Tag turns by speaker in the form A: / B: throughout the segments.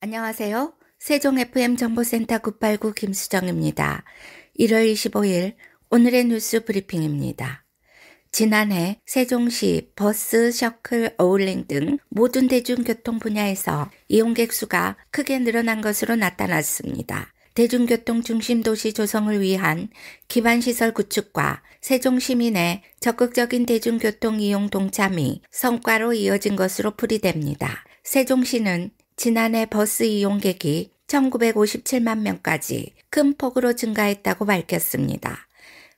A: 안녕하세요. 세종 FM 정보센터 989 김수정입니다. 1월 25일 오늘의 뉴스 브리핑입니다. 지난해 세종시 버스, 셔클, 어울링 등 모든 대중교통 분야에서 이용객 수가 크게 늘어난 것으로 나타났습니다. 대중교통 중심 도시 조성을 위한 기반시설 구축과 세종 시민의 적극적인 대중교통 이용 동참이 성과로 이어진 것으로 풀이됩니다. 세종시는 지난해 버스 이용객이 1957만 명까지 큰 폭으로 증가했다고 밝혔습니다.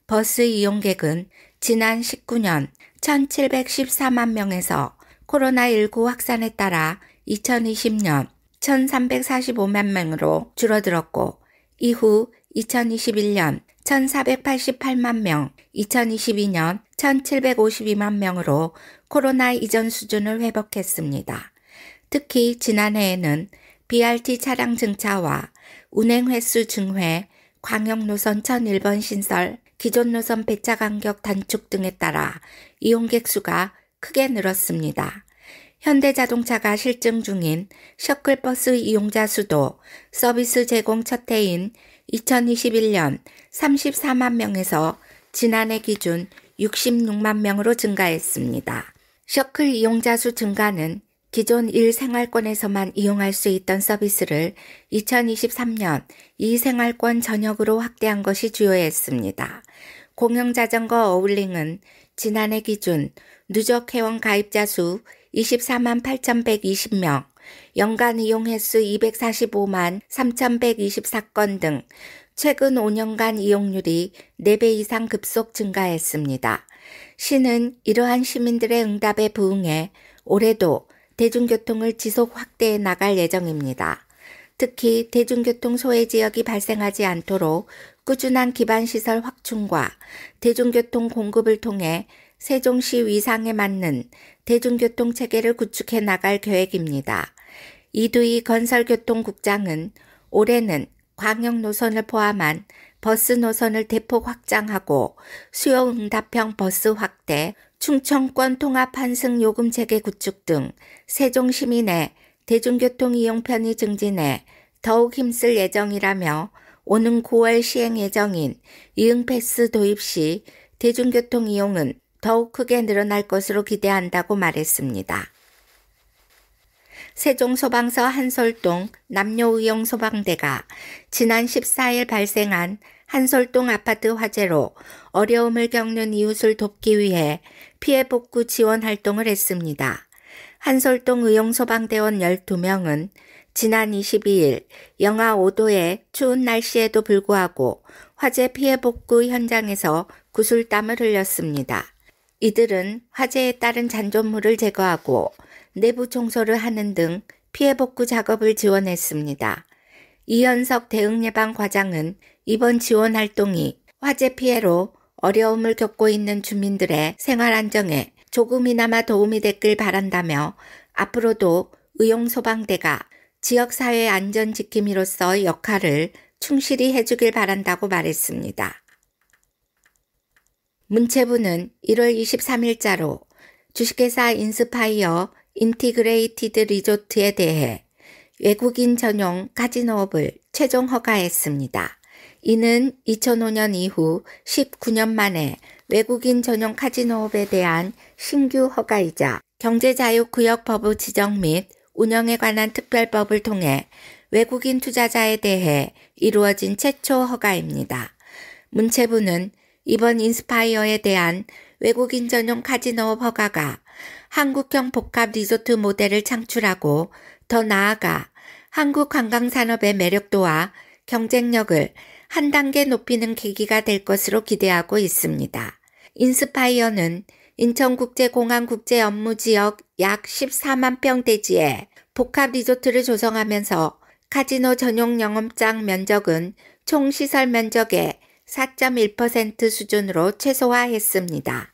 A: 버스 이용객은 지난 19년 1714만 명에서 코로나19 확산에 따라 2020년 1345만 명으로 줄어들었고 이후 2021년 1488만 명, 2022년 1752만 명으로 코로나 이전 수준을 회복했습니다. 특히 지난해에는 BRT 차량 증차와 운행 횟수 증회, 광역노선 1001번 신설, 기존 노선 배차 간격 단축 등에 따라 이용객 수가 크게 늘었습니다. 현대자동차가 실증 중인 셔클버스 이용자 수도 서비스 제공 첫 해인 2021년 34만 명에서 지난해 기준 66만 명으로 증가했습니다. 셔클 이용자 수 증가는 기존 1생활권에서만 이용할 수 있던 서비스를 2023년 2생활권 전역으로 확대한 것이 주요했습니다. 공영자전거 어울링은 지난해 기준 누적 회원 가입자 수 24만 8,120명, 연간 이용 횟수 245만 3,124건 등 최근 5년간 이용률이 4배 이상 급속 증가했습니다. 시는 이러한 시민들의 응답에 부응해 올해도 대중교통을 지속 확대해 나갈 예정입니다. 특히 대중교통 소외 지역이 발생하지 않도록 꾸준한 기반시설 확충과 대중교통 공급을 통해 세종시 위상에 맞는 대중교통 체계를 구축해 나갈 계획입니다. 이두희 건설교통국장은 올해는 광역 노선을 포함한 버스 노선을 대폭 확장하고 수요 응답형 버스 확대, 충청권 통합 환승 요금 체계 구축 등 세종 시민의 대중교통 이용 편의 증진에 더욱 힘쓸 예정이라며 오는 9월 시행 예정인 이응패스 도입 시 대중교통 이용은 더욱 크게 늘어날 것으로 기대한다고 말했습니다. 세종소방서 한솔동 남녀의용소방대가 지난 14일 발생한 한솔동 아파트 화재로 어려움을 겪는 이웃을 돕기 위해 피해 복구 지원 활동을 했습니다. 한솔동 의용소방대원 12명은 지난 22일 영하 5도의 추운 날씨에도 불구하고 화재 피해 복구 현장에서 구슬땀을 흘렸습니다. 이들은 화재에 따른 잔존물을 제거하고 내부 청소를 하는 등 피해 복구 작업을 지원했습니다. 이현석 대응예방과장은 이번 지원 활동이 화재 피해로 어려움을 겪고 있는 주민들의 생활 안정에 조금이나마 도움이 됐길 바란다며 앞으로도 의용소방대가 지역사회 안전 지킴이로서 역할을 충실히 해주길 바란다고 말했습니다. 문체부는 1월 23일자로 주식회사 인스파이어 인티그레이티드 리조트에 대해 외국인 전용 카지노업을 최종 허가했습니다. 이는 2005년 이후 19년 만에 외국인 전용 카지노업에 대한 신규 허가이자 경제자유구역법의 지정 및 운영에 관한 특별법을 통해 외국인 투자자에 대해 이루어진 최초 허가입니다. 문체부는 이번 인스파이어에 대한 외국인 전용 카지노업 허가가 한국형 복합 리조트 모델을 창출하고 더 나아가 한국 관광산업의 매력도와 경쟁력을 한 단계 높이는 계기가 될 것으로 기대하고 있습니다. 인스파이어는 인천국제공항 국제업무지역 약 14만 평 대지에 복합 리조트를 조성하면서 카지노 전용 영업장 면적은 총 시설 면적의 4.1% 수준으로 최소화했습니다.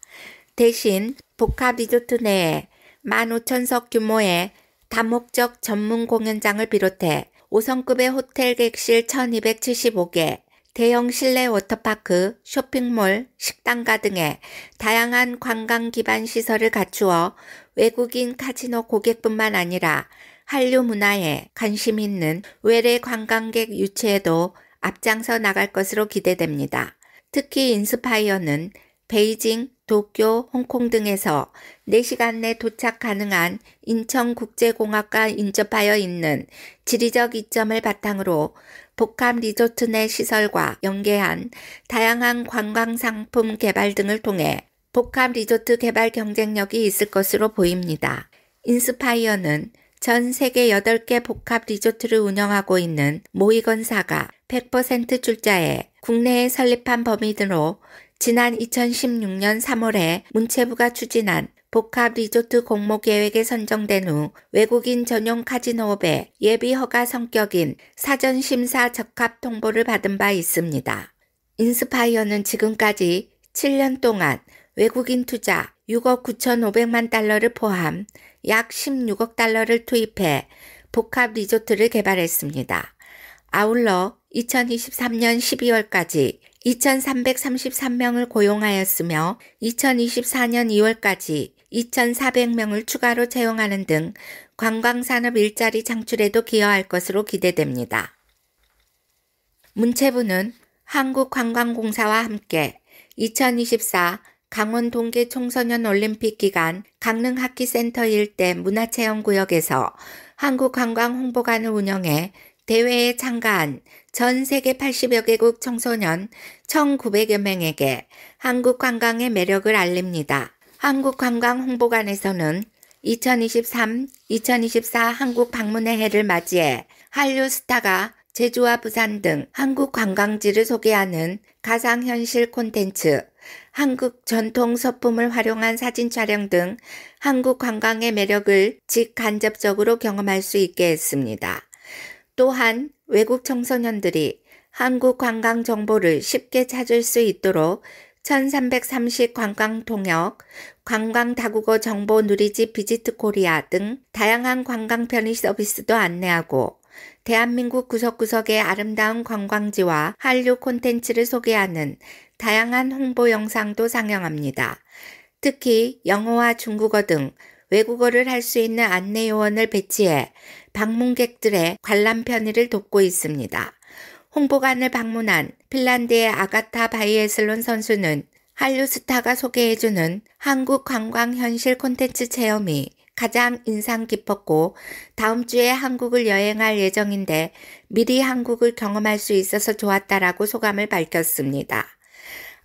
A: 대신 복합 리조트 내에 15,000석 규모의 다목적 전문 공연장을 비롯해 5성급의 호텔 객실 1275개, 대형 실내 워터파크, 쇼핑몰, 식당가 등의 다양한 관광 기반 시설을 갖추어 외국인 카지노 고객뿐만 아니라 한류 문화에 관심 있는 외래 관광객 유치에도 앞장서 나갈 것으로 기대됩니다. 특히 인스파이어는 베이징, 도쿄, 홍콩 등에서 4시간 내 도착 가능한 인천국제공항과 인접하여 있는 지리적 이점을 바탕으로 복합 리조트 내 시설과 연계한 다양한 관광상품 개발 등을 통해 복합 리조트 개발 경쟁력이 있을 것으로 보입니다. 인스파이어는 전 세계 8개 복합 리조트를 운영하고 있는 모이건사가 100% 출자해 국내에 설립한 범위로 지난 2016년 3월에 문체부가 추진한 복합 리조트 공모 계획에 선정된 후 외국인 전용 카지노업의 예비 허가 성격인 사전 심사 적합 통보를 받은 바 있습니다. 인스파이어는 지금까지 7년 동안 외국인 투자 6억 9,500만 달러를 포함 약 16억 달러를 투입해 복합 리조트를 개발했습니다. 아울러 2023년 12월까지 2,333명을 고용하였으며 2024년 2월까지 2,400명을 추가로 채용하는 등 관광산업 일자리 창출에도 기여할 것으로 기대됩니다. 문체부는 한국관광공사와 함께 2024 강원 동계 청소년 올림픽 기간 강릉하키센터 일대 문화체험구역에서 한국관광홍보관을 운영해 대회에 참가한 전 세계 80여 개국 청소년 1,900여 명에게 한국 관광의 매력을 알립니다. 한국관광홍보관에서는 2023-2024 한국 방문의 해를 맞이해 한류 스타가 제주와 부산 등 한국 관광지를 소개하는 가상현실 콘텐츠, 한국 전통 소품을 활용한 사진 촬영 등 한국 관광의 매력을 직간접적으로 경험할 수 있게 했습니다. 또한 외국 청소년들이 한국 관광 정보를 쉽게 찾을 수 있도록 1330 관광통역, 관광다국어 정보 누리집 비지트 코리아 등 다양한 관광 편의 서비스도 안내하고 대한민국 구석구석의 아름다운 관광지와 한류 콘텐츠를 소개하는 다양한 홍보 영상도 상영합니다. 특히 영어와 중국어 등 외국어를 할 수 있는 안내 요원을 배치해 방문객들의 관람 편의를 돕고 있습니다. 홍보관을 방문한 핀란드의 아가타 바이애슬론 선수는 한류 스타가 소개해주는 한국 관광 현실 콘텐츠 체험이 가장 인상 깊었고 다음 주에 한국을 여행할 예정인데 미리 한국을 경험할 수 있어서 좋았다라고 소감을 밝혔습니다.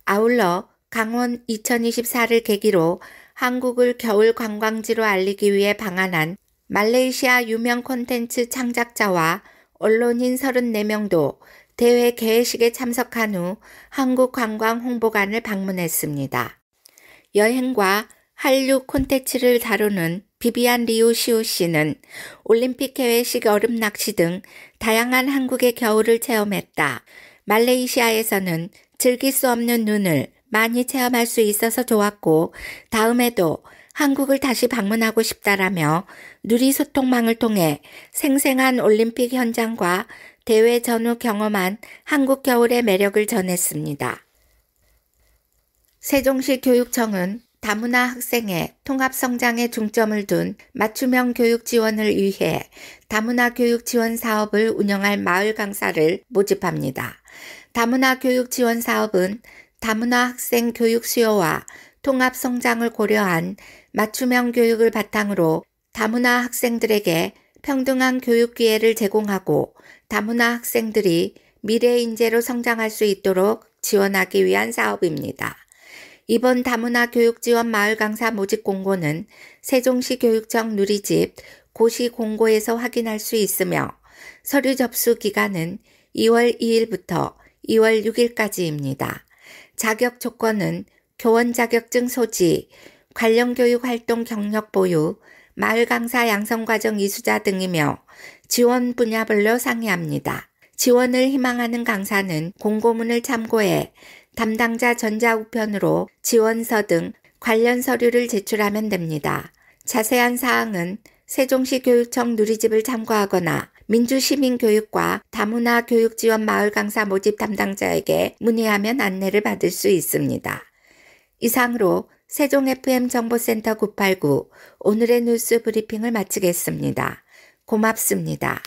A: 아울러 강원 2024를 계기로 한국을 겨울 관광지로 알리기 위해 방한한 말레이시아 유명 콘텐츠 창작자와 언론인 34명도 대회 개회식에 참석한 후 한국관광홍보관을 방문했습니다. 여행과 한류 콘텐츠를 다루는 비비안 리우 시우 씨는 올림픽 개회식 얼음 낚시 등 다양한 한국의 겨울을 체험했다. 말레이시아에서는 즐길 수 없는 눈을 많이 체험할 수 있어서 좋았고 다음에도 한국을 다시 방문하고 싶다라며 누리소통망을 통해 생생한 올림픽 현장과 대회 전후 경험한 한국 겨울의 매력을 전했습니다. 세종시 교육청은 다문화 학생의 통합성장에 중점을 둔 맞춤형 교육 지원을 위해 다문화 교육 지원 사업을 운영할 마을 강사를 모집합니다. 다문화 교육 지원 사업은 다문화 학생 교육 수요와 통합 성장을 고려한 맞춤형 교육을 바탕으로 다문화 학생들에게 평등한 교육 기회를 제공하고 다문화 학생들이 미래 인재로 성장할 수 있도록 지원하기 위한 사업입니다. 이번 다문화 교육 지원 마을 강사 모집 공고는 세종시 교육청 누리집 고시 공고에서 확인할 수 있으며 서류 접수 기간은 2월 2일부터 2월 6일까지입니다. 자격 조건은 교원 자격증 소지, 관련 교육 활동 경력 보유, 마을 강사 양성 과정 이수자 등이며 지원 분야별로 상이합니다. 지원을 희망하는 강사는 공고문을 참고해 담당자 전자우편으로 지원서 등 관련 서류를 제출하면 됩니다. 자세한 사항은 세종시 교육청 누리집을 참고하거나 민주시민교육과 다문화 교육지원 마을 강사 모집 담당자에게 문의하면 안내를 받을 수 있습니다. 이상으로 세종 FM 정보센터 989 오늘의 뉴스 브리핑을 마치겠습니다. 고맙습니다.